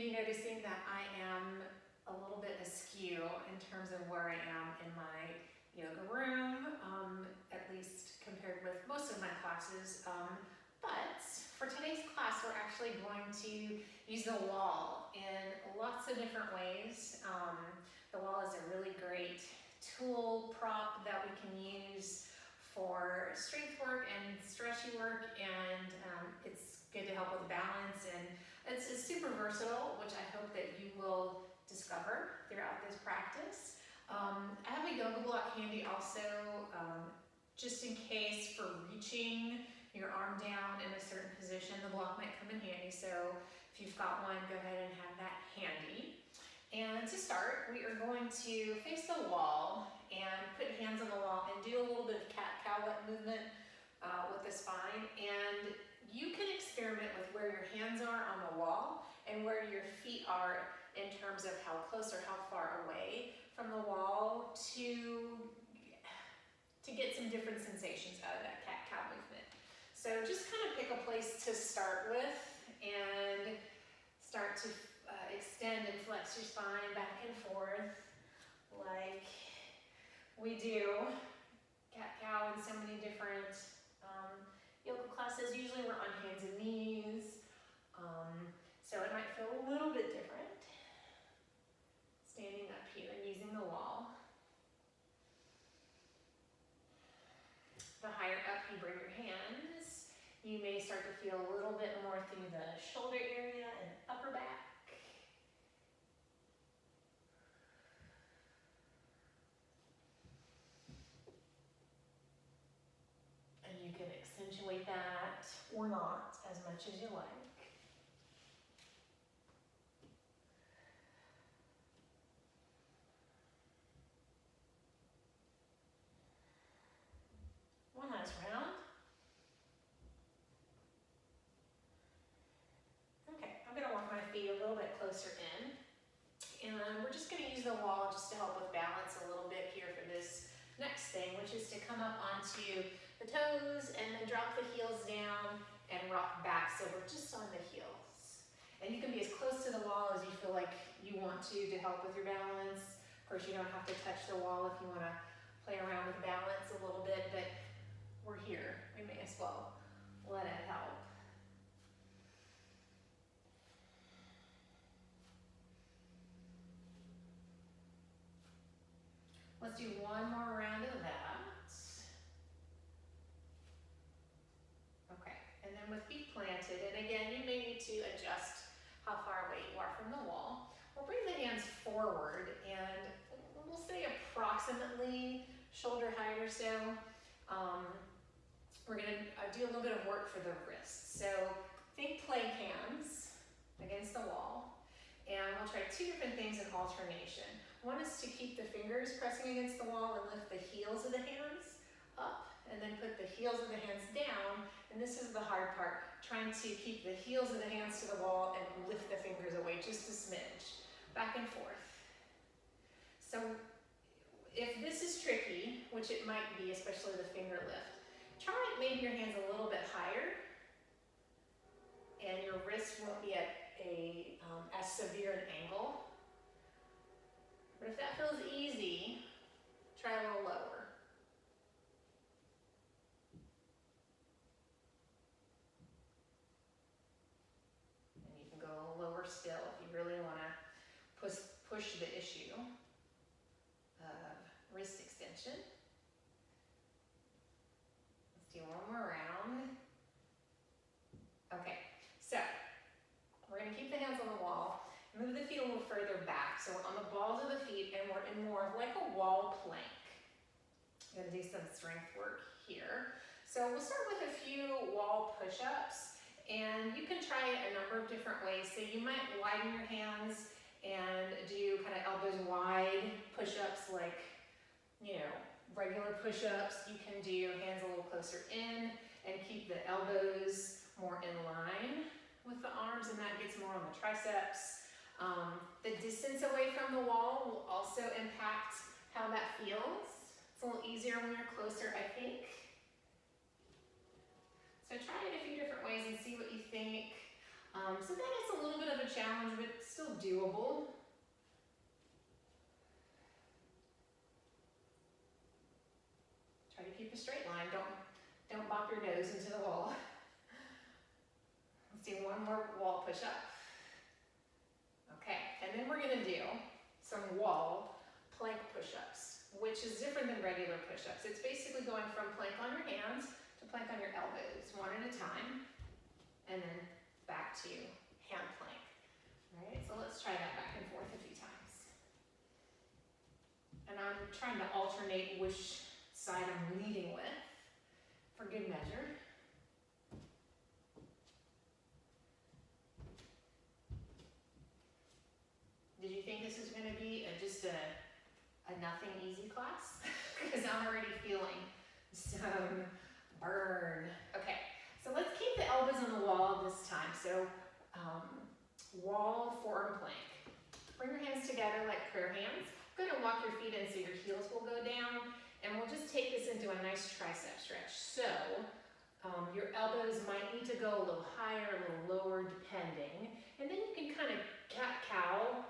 maybe noticing that I am a little bit askew in terms of where I am in my yoga room, at least compared with most of my classes. But for today's class, we're actually going to use the wall in lots of different ways. The wall is a really great tool, prop that we can use for strength work and stretchy work, and it's good to help with balance, and it's super versatile, which I hope that you will discover throughout this practice. I have a yoga block handy also, just in case for reaching your arm down in a certain position. The block might come in handy, so if you've got one, go ahead and have that handy. And to start, we are going to face the wall and put hands on the wall and do a little bit of cat-cow movement with the spine. And you can experiment with where your hands are on the wall and where your feet are in terms of how close or how far away from the wall to get some different sensations out of that cat-cow movement. So just kind of pick a place to start with and start to extend and flex your spine back and forth like we do cat-cow in so many different yoga classes. Usually we're on hands and knees, so it might feel a little bit different standing up here and using the wall. The higher up you bring your hands, you may start to feel a little bit more through the shoulder area and upper back. And you can accentuate that or not as much as you like. One last round. Okay, I'm going to walk my feet a little bit closer in. And we're just going to use the wall just to help with balance a little bit here for this next thing, which is to come up onto the toes and then drop the heels down and rock back. So we're just on the heels. And you can be as close to the wall as you feel like you want to help with your balance. Of course, you don't have to touch the wall if you want to play around with balance a little bit, but we're here. We may as well let it help. Let's do one more round of that. Okay, and then with feet planted, and again, you may need to adjust how far away you are from the wall. We'll bring the hands forward, and we'll say approximately shoulder height or so. We're going to do a little bit of work for the wrists. So think plank hands against the wall, and we'll try two different things in alternation. One is to keep the fingers pressing against the wall and lift the heels of the hands up, and then put the heels of the hands down. And this is the hard part, trying to keep the heels of the hands to the wall and lift the fingers away just a smidge, back and forth. So if this is tricky, which it might be, especially the finger lift, try maybe your hands a little bit higher, and your wrists won't be at as severe an angle. But if that feels easy, try a little lower. And you can go a little lower still if you really want to push the issue of wrist extension. Let's do one more round. Okay, so we're going to keep the hands on the wall. Move the feet a little further back. So we're on the balls of the feet and we're in more of like a wall plank. I'm going to do some strength work here. So we'll start with a few wall push-ups, and you can try it a number of different ways. So you might widen your hands and do kind of elbows wide push-ups, like, regular push-ups. You can do hands a little closer in and keep the elbows more in line with the arms, and that gets more on the triceps. The distance away from the wall will also impact how that feels. It's a little easier when you're closer, I think. So try it a few different ways and see what you think. So that is a little bit of a challenge, but still doable. Try to keep a straight line. Don't bop your nose into the wall. Let's do one more wall push-up. Okay, and then we're gonna do some wall plank push-ups, which is different than regular push-ups. It's basically going from plank on your hands to plank on your elbows, one at a time, and then back to hand plank. All right, so let's try that back and forth a few times. And I'm trying to alternate which side I'm leading with for good measure. Did you think this was going to be just a nothing easy class? Because I'm already feeling some burn. Okay, so let's keep the elbows on the wall this time. So wall forearm plank. Bring your hands together like prayer hands. Go ahead and walk your feet in so your heels will go down. And we'll just take this into a nice tricep stretch. So your elbows might need to go a little higher, a little lower, depending. And then you can kind of cat-cow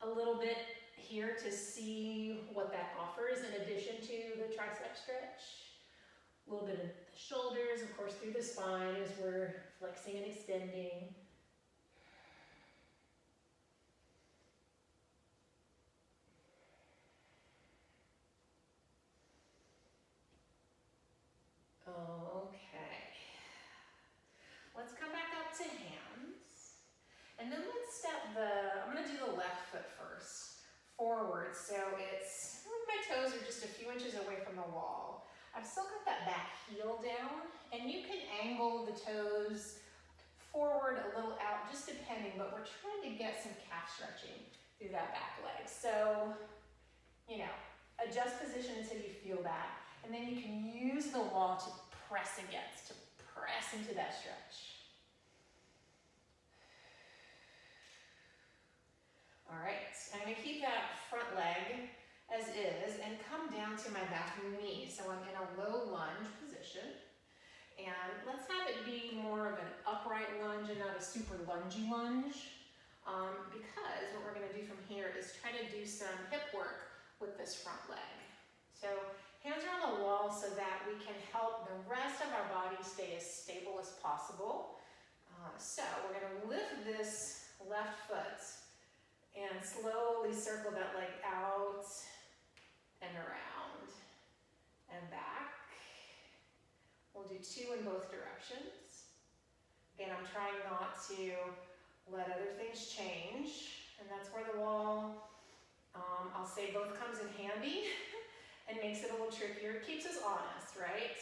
a little bit here to see what that offers in addition to the tricep stretch. A little bit of the shoulders, of course, through the spine as we're flexing and extending. Okay. Let's come back up to hands. And then let's step I'm gonna do the left foot first, forward. So it's, my toes are just a few inches away from the wall. I've still got that back heel down, and you can angle the toes forward a little out, just depending, but we're trying to get some calf stretching through that back leg. So, adjust position until you feel that, and then you can use the wall to press against, to press into that stretch. All right, I'm gonna keep that front leg as is and come down to my back knee. So I'm in a low lunge position. And let's have it be more of an upright lunge and not a super lungy lunge. Because what we're gonna do from here is try to do some hip work with this front leg. So hands are on the wall so that we can help the rest of our body stay as stable as possible. So we're gonna lift this left foot and slowly circle that leg out and around and back. We'll do 2 in both directions. Again, I'm trying not to let other things change, and that's where the wall, I'll say both comes in handy and makes it a little trickier. It keeps us honest, right?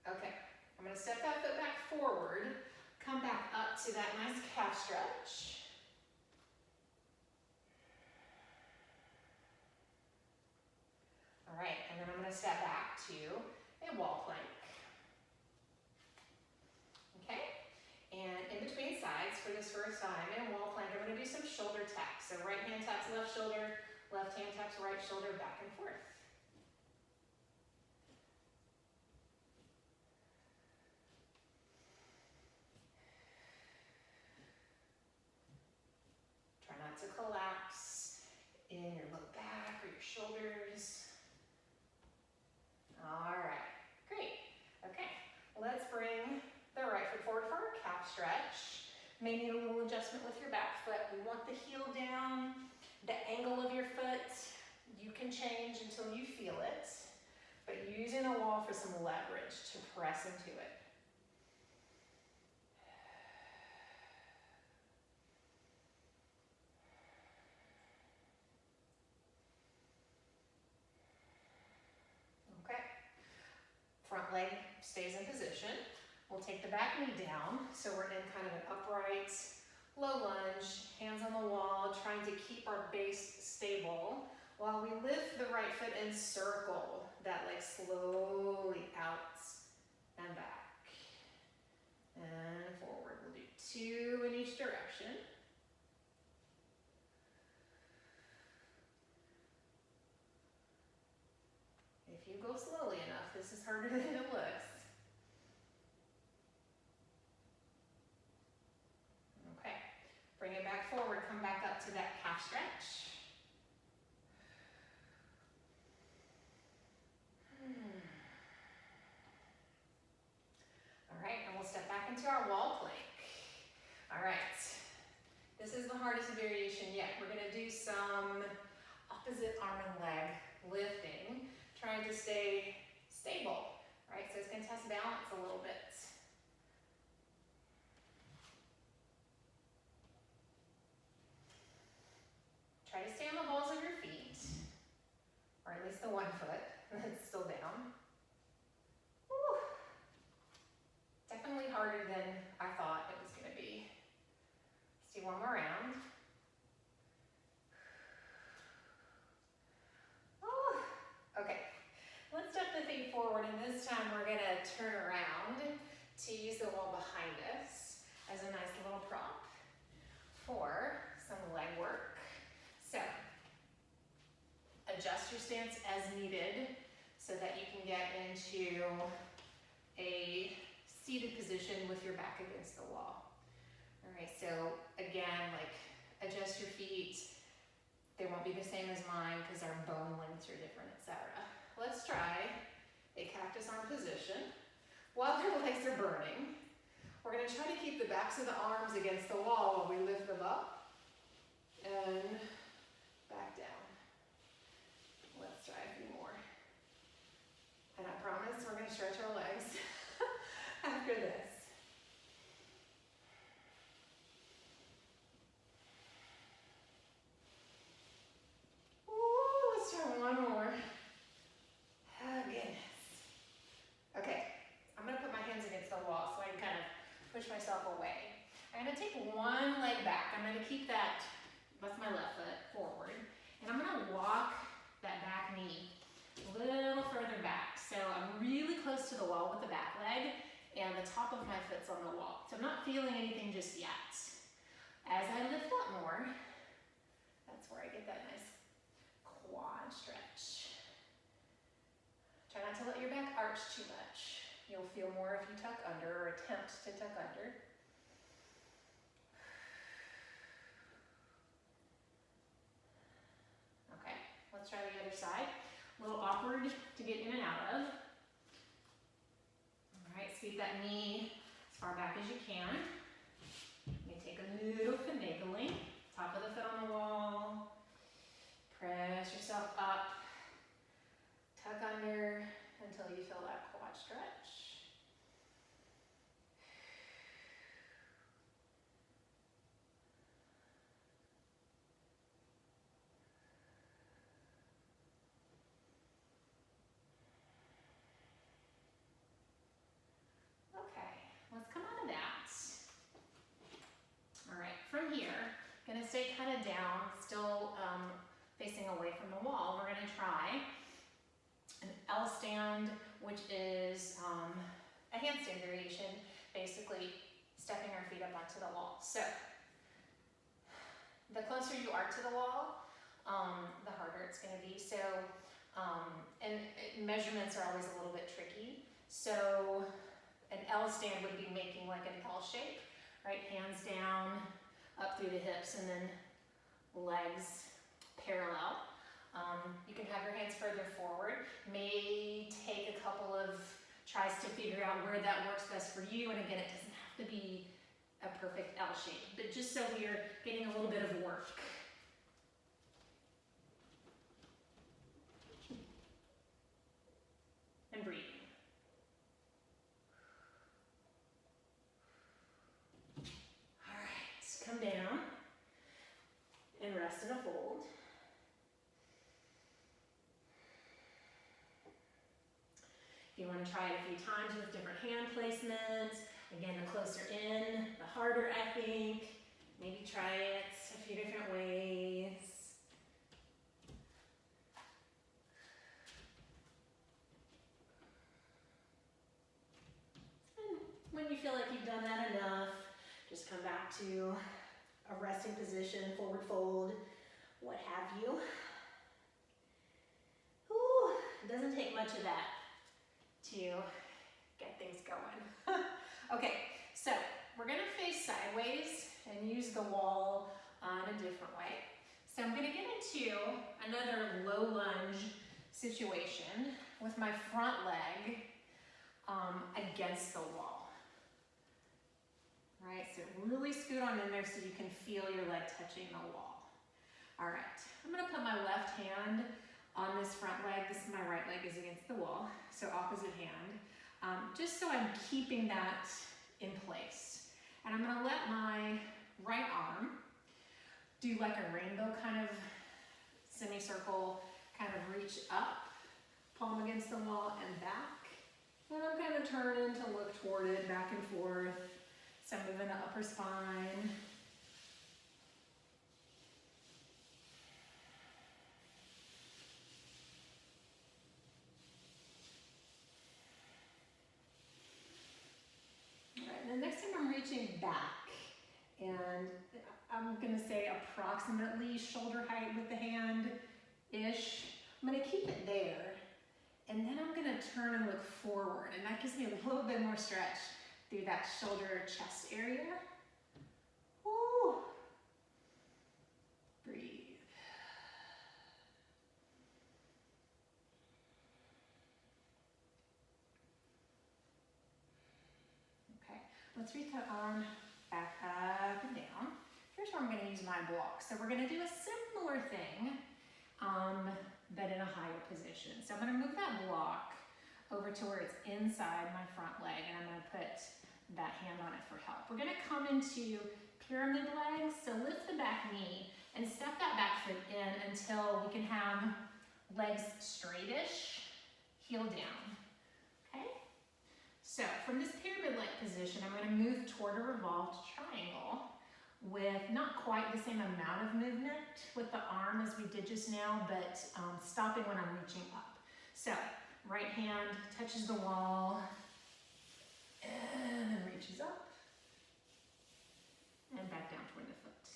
Okay, I'm gonna step that foot back forward, come back up to that nice calf stretch. All right, and then I'm gonna step back to a wall plank. Okay, and in between sides for this first time in wall plank, I'm gonna do some shoulder taps. So right hand taps left shoulder, left hand taps right shoulder, back and forth. Try not to collapse in your low back or your shoulders. All right, great. Okay, let's bring the right foot forward for our calf stretch. May need a little adjustment with your back foot. We want the heel down, the angle of your foot. You can change until you feel it, but using a wall for some leverage to press into it. Front leg stays in position. We'll take the back knee down, so we're in kind of an upright, low lunge, hands on the wall, trying to keep our base stable while we lift the right foot and circle that leg slowly out and back and forward. We'll do 2 in each direction. If you go slowly enough, this is harder than it looks. Okay, bring it back forward, come back up to that calf stretch. All right, and we'll step back into our wall plank. All right, this is the hardest variation yet. We're gonna do some opposite arm and leg lifting, trying to stay stable, right? So it's gonna test balance a little bit. Try to stay on the balls of your feet, or at least the one foot that's still down. Woo. Definitely harder than I thought it was gonna be. Let's do one more round. Woo. Okay, let's step the feet forward, and this time we're gonna turn around to use the wall behind us as a nice little prop for some leg work. So, adjust your stance as needed so that you can get into a seated position with your back against the wall. All right, so again, like adjust your feet. They won't be the same as mine because our bone lengths are different, etc. Let's try a cactus arm position. While their legs are burning, we're gonna try to keep the backs of the arms against the wall while we lift them up and back down. Let's try a few more. And I promise we're gonna stretch our legs after this. Ooh, let's try one more. Oh, goodness. Okay, I'm gonna put my hands against the wall so I can kind of push myself away. I'm gonna take one leg back. I'm gonna keep that's my left foot, forward. And I'm gonna walk that back knee a little further back. So I'm really close to the wall with the back leg, and the top of my foot's on the wall. So I'm not feeling anything just yet. As I lift up more, that's where I get that nice quad stretch. Try not to let your back arch too much. You'll feel more if you tuck under or attempt to tuck under. Okay, let's try the other side. A little awkward to get in and out of. All right, sweep that knee as far back as you can. You may take a little finagling. Top of the foot on the wall. Press yourself up. Tuck under until you feel that quad stretch. Let's come out of that. All right, from here, gonna stay kind of down, still facing away from the wall. We're gonna try an L stand, which is a handstand variation, basically stepping our feet up onto the wall. So, the closer you are to the wall, the harder it's gonna be. So, and measurements are always a little bit tricky. So, an L stand would be making like an L shape, right? Hands down, up through the hips, and then legs parallel. You can have your hands further forward. May take a couple of tries to figure out where that works best for you. And again, it doesn't have to be a perfect L shape, but just so we are getting a little bit of work. And breathing. Come down and rest in a fold. If you want to try it a few times with different hand placements, again, the closer in, the harder, I think. Maybe try it a few different ways. And when you feel like you've done that enough, just come back to a resting position, forward fold, what have you. Ooh, it doesn't take much of that to get things going. Okay, so we're gonna face sideways and use the wall in a different way. So I'm gonna get into another low lunge situation with my front leg against the wall. All right, so really scoot on in there so you can feel your leg touching the wall. All right, I'm gonna put my left hand on this front leg. This is my right leg is against the wall, so opposite hand. Just so I'm keeping that in place. And I'm gonna let my right arm do like a rainbow kind of semicircle, kind of reach up, palm against the wall and back. And I'm kind of turning to look toward it, back and forth. So I'm moving the upper spine. All right, and the next time I'm reaching back, and I'm gonna say approximately shoulder height with the hand-ish. I'm gonna keep it there, and then I'm gonna turn and look forward, and that gives me a little bit more stretch through that shoulder chest area. Woo. Breathe. Okay, let's reach the arm back up and down. Here's where I'm gonna use my block. So we're gonna do a similar thing, but in a higher position. So I'm gonna move that block over to where it's inside my front leg, and I'm gonna put that hand on it for help. We're gonna come into pyramid legs, so lift the back knee and step that back foot in until we can have legs straightish, heel down, okay? So from this pyramid leg position, I'm gonna move toward a revolved triangle with not quite the same amount of movement with the arm as we did just now, but stopping when I'm reaching up. So right hand touches the wall and then reaches up and back down toward the foot.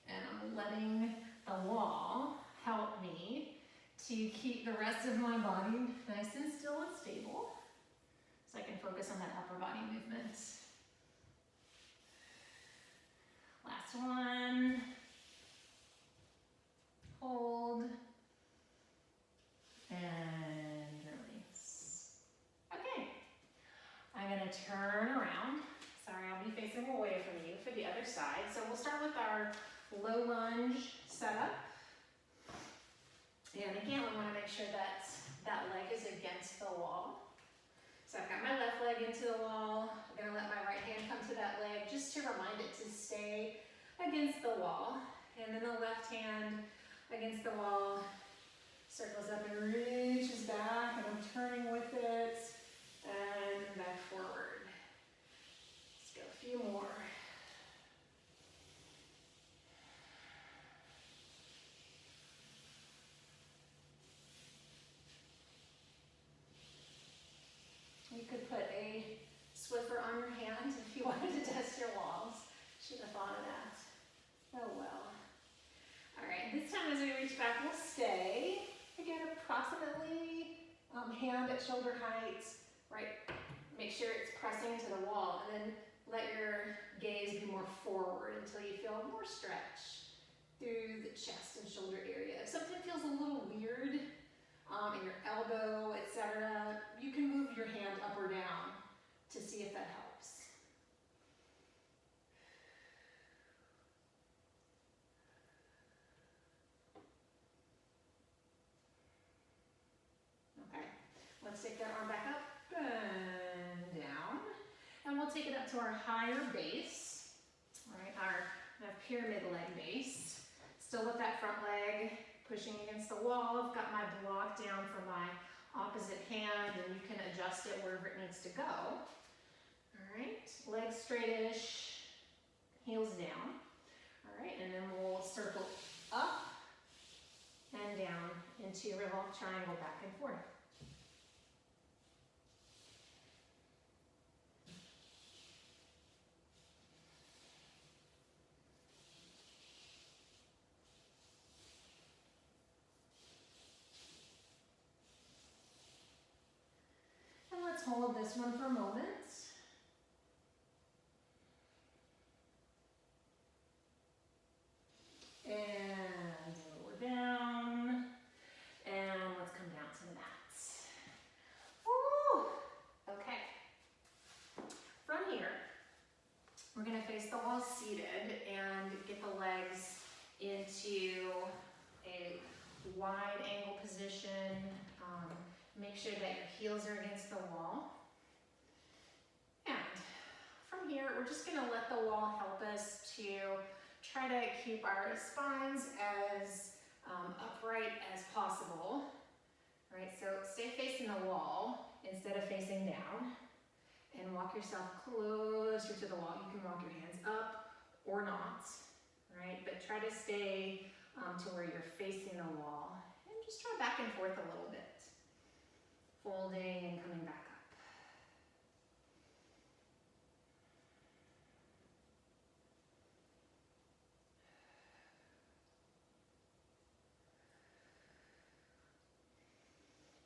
And I'm letting the wall help me to keep the rest of my body nice and still and stable so I can focus on that upper body movement. Last one. Hold. And release. Okay. I'm going to turn around. Sorry, I'll be facing away from you for the other side. So we'll start with our low lunge setup. And again, we want to make sure that that leg is against the wall. So I've got my left leg into the wall. I'm going to let my right hand come to that leg just to remind it to stay against the wall. And then the left hand against the wall circles up and reaches back, and I'm turning with it and back forward. Let's go a few more. You could put a Swiffer on your hand if you wanted to test your walls. Should have thought of that. Oh well. All right, this time as we reach back, we'll stay. Again, approximately hand at shoulder height, right? Make sure it's pressing to the wall, and then let your gaze be more forward until you feel more stretch through the chest and shoulder area. If something feels a little weird in your elbow, etc., you can move your hand up or down to see if that helps. Okay, let's take that arm back up and down. And we'll take it up to our higher base, all right, our pyramid leg base. Still with that front leg pushing against the wall. I've got my block down for my opposite hand, and you can adjust it wherever it needs to go. All right, legs straightish, heels down. All right, and then we'll circle up and down into revolved triangle back and forth. And let's hold this one for a moment. We're gonna face the wall seated and get the legs into a wide angle position. Make sure that your heels are against the wall. And from here, we're just gonna let the wall help us to try to keep our spines as upright as possible. Right, so stay facing the wall instead of facing down, and walk yourself closer to the wall. You can walk your hands up or not, right? But try to stay to where you're facing the wall, and just try back and forth a little bit, folding and coming back up.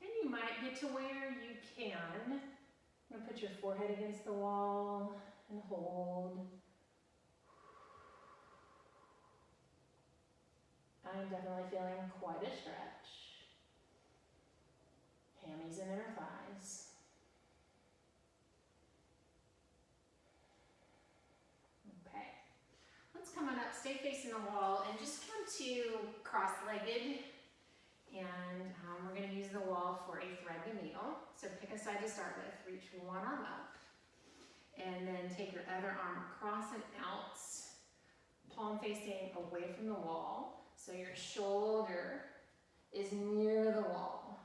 And you might get to where you can. I'm gonna put your forehead against the wall and hold. I'm definitely feeling quite a stretch. Hammies and inner thighs. Okay. Let's come on up, stay facing the wall, and just come to cross-legged. And we're going to use the wall for a thread the needle. So pick a side to start with, reach one arm up, and then take your other arm across and out, palm facing away from the wall. So your shoulder is near the wall.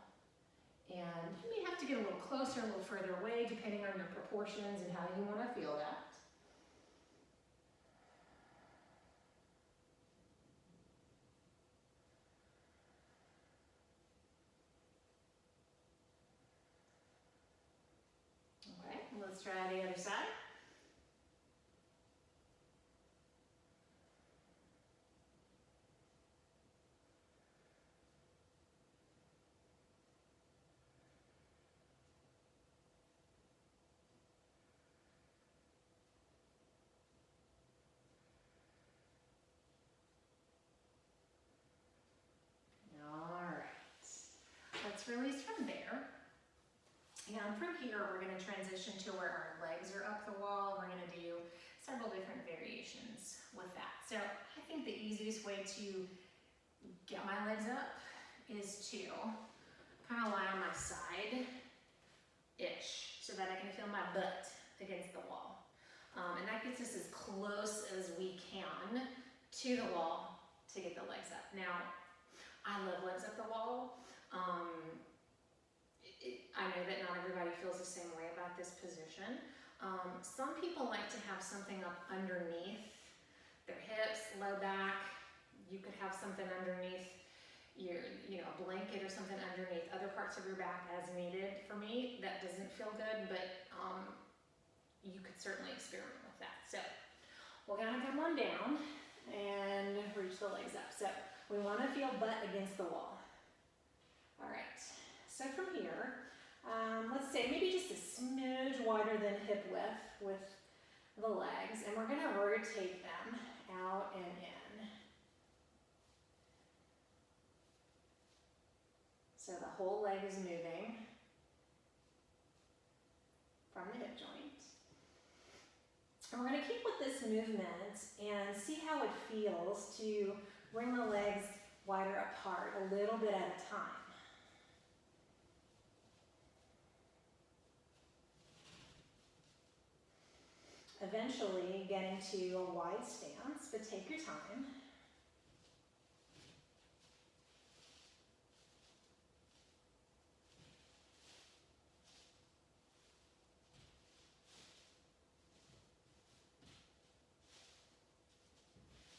And you may have to get a little closer, a little further away, depending on your proportions and how you want to feel that. Okay, let's try the other side. Release from there. And from here, we're going to transition to where our legs are up the wall. We're going to do several different variations with that. So I think the easiest way to get my legs up is to kind of lie on my side-ish so that I can feel my butt against the wall. And that gets us as close as we can to the wall to get the legs up. Now, I love legs up the wall. I know that not everybody feels the same way about this position. Some people like to have something up underneath their hips, low back. You could have something underneath your, a blanket or something underneath other parts of your back as needed. For me, that doesn't feel good, but you could certainly experiment with that. So we're gonna come on down and reach the legs up. So we wanna feel butt against the wall. All right, so from here, let's say maybe just a smidge wider than hip width with the legs, and we're gonna rotate them out and in. So the whole leg is moving from the hip joint. And we're gonna keep with this movement and see how it feels to bring the legs wider apart a little bit at a time. Eventually getting to a wide stance, but take your time.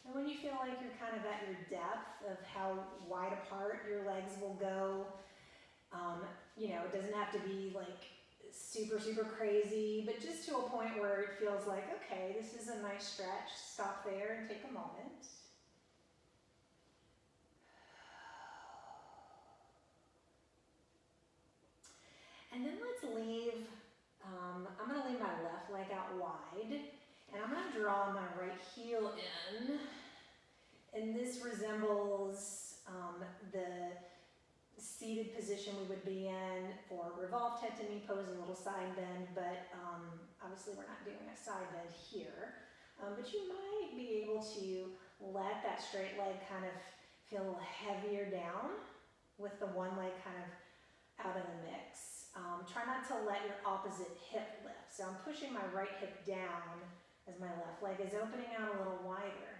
And when you feel like you're kind of at your depth of how wide apart your legs will go, it doesn't have to be like super, super crazy, but just to a point where it feels like, okay, this is a nice stretch. Stop there and take a moment. And then let's leave, I'm going to leave my left leg out wide, and I'm going to draw my right heel in. And this resembles the seated position we would be in for revolved head to knee pose and a little side bend, but obviously we're not doing a side bend here. But you might be able to let that straight leg kind of feel a little heavier down with the one leg kind of out of the mix. Try not to let your opposite hip lift. So I'm pushing my right hip down as my left leg is opening out a little wider.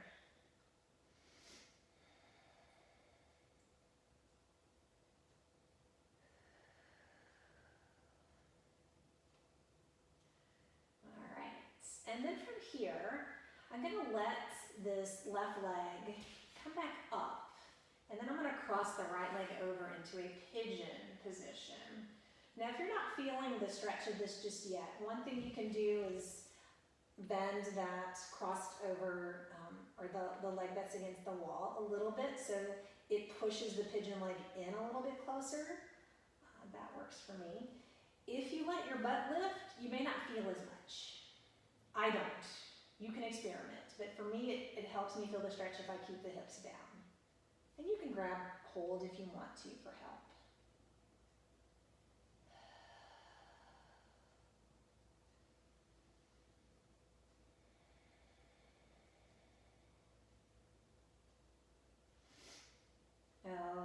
All right, and then from here, I'm gonna let this left leg come back up, and then I'm gonna cross the right leg over into a pigeon position. Now, if you're not feeling the stretch of this just yet, one thing you can do is bend that crossed over, or the leg that's against the wall a little bit so it pushes the pigeon leg in a little bit closer. That works for me. If you let your butt lift, you may not feel as much. I don't. You can experiment, but for me, it helps me feel the stretch if I keep the hips down. And you can grab hold if you want to for help.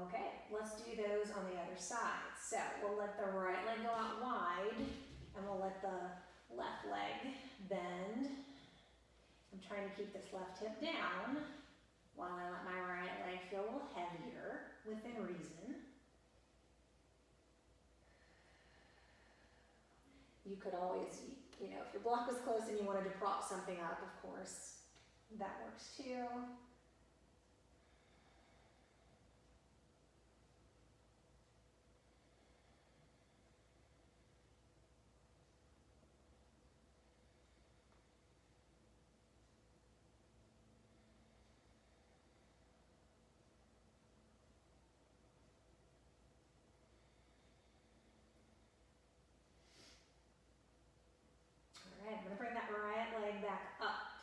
Okay, let's do those on the other side. So we'll let the right leg go out wide, and we'll let the left leg bend. I'm trying to keep this left hip down while I let my right leg feel a little heavier within reason. You could always, if your block was close and you wanted to prop something up, of course, that works too. I'm gonna bring that right leg back up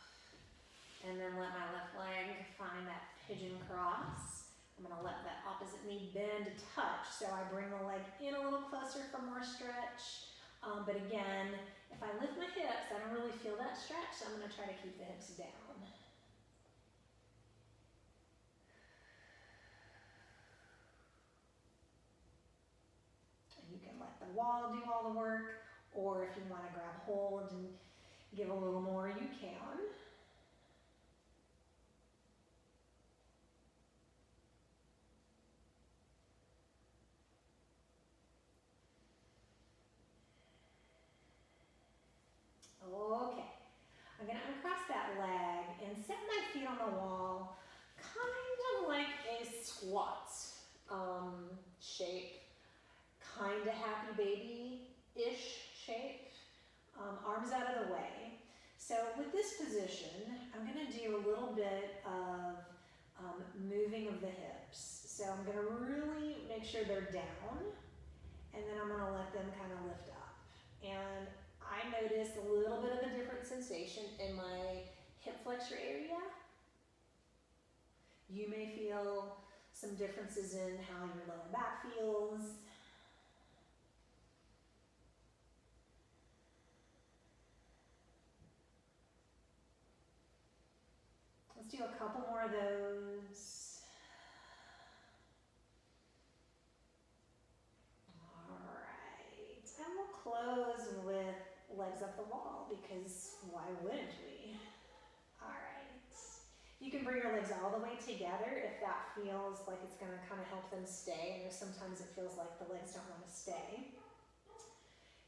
and then let my left leg find that pigeon cross. I'm gonna let that opposite knee bend to touch, so I bring the leg in a little closer for more stretch. But again, if I lift my hips, I don't really feel that stretch, so I'm gonna try to keep the hips down. And you can let the wall do all the work, or if you wanna grab hold and give a little more, you can. Okay, I'm gonna uncross that leg and set my feet on the wall, kind of like a squat shape, kind of happy baby-ish shape, arms out of the way. So with this position, I'm gonna do a little bit of moving of the hips. So I'm gonna really make sure they're down, and then I'm gonna let them kind of lift up. And I notice a little bit of a different sensation in my hip flexor area. You may feel some differences in how your lower back feels. Let's do a couple more of those. All right, and we'll close with legs up the wall, because why wouldn't we? All right, you can bring your legs all the way together if that feels like it's gonna kind of help them stay. And sometimes it feels like the legs don't wanna stay.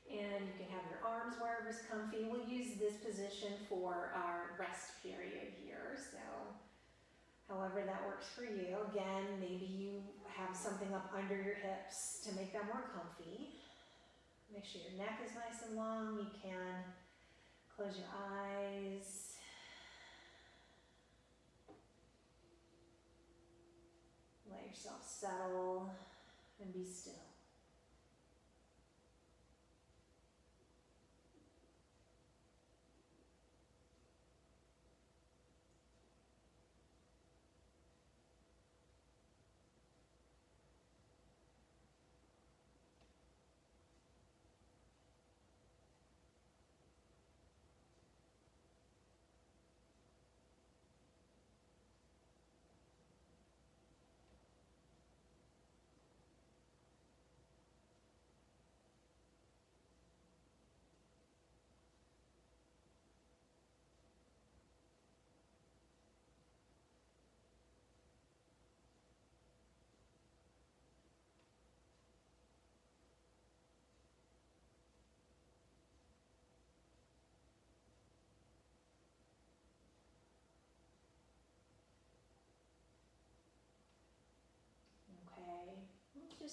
And you can have your arms wherever's comfy. We'll use this position for our rest period here, so however that works for you. Again, maybe you have something up under your hips to make that more comfy. Make sure your neck is nice and long. You can close your eyes. Let yourself settle and be still.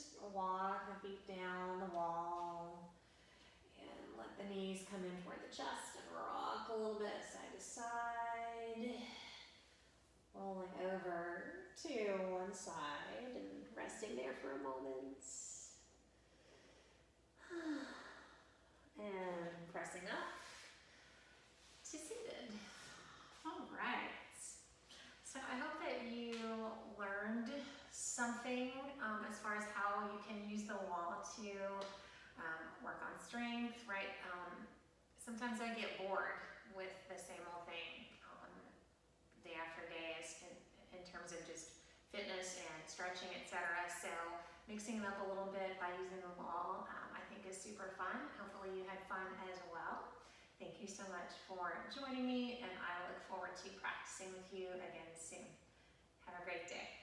just walk the feet down the wall and let the knees come in toward the chest and rock a little bit side to side. Rolling over to one side and resting there for a moment. And pressing up to seated. All right. So I hope that you learned something as far as how you can use the wall to work on strength, right? Sometimes I get bored with the same old thing day after day in terms of just fitness and stretching, etc. So mixing it up a little bit by using the wall, I think is super fun. Hopefully you had fun as well. Thank you so much for joining me, and I look forward to practicing with you again soon. Have a great day.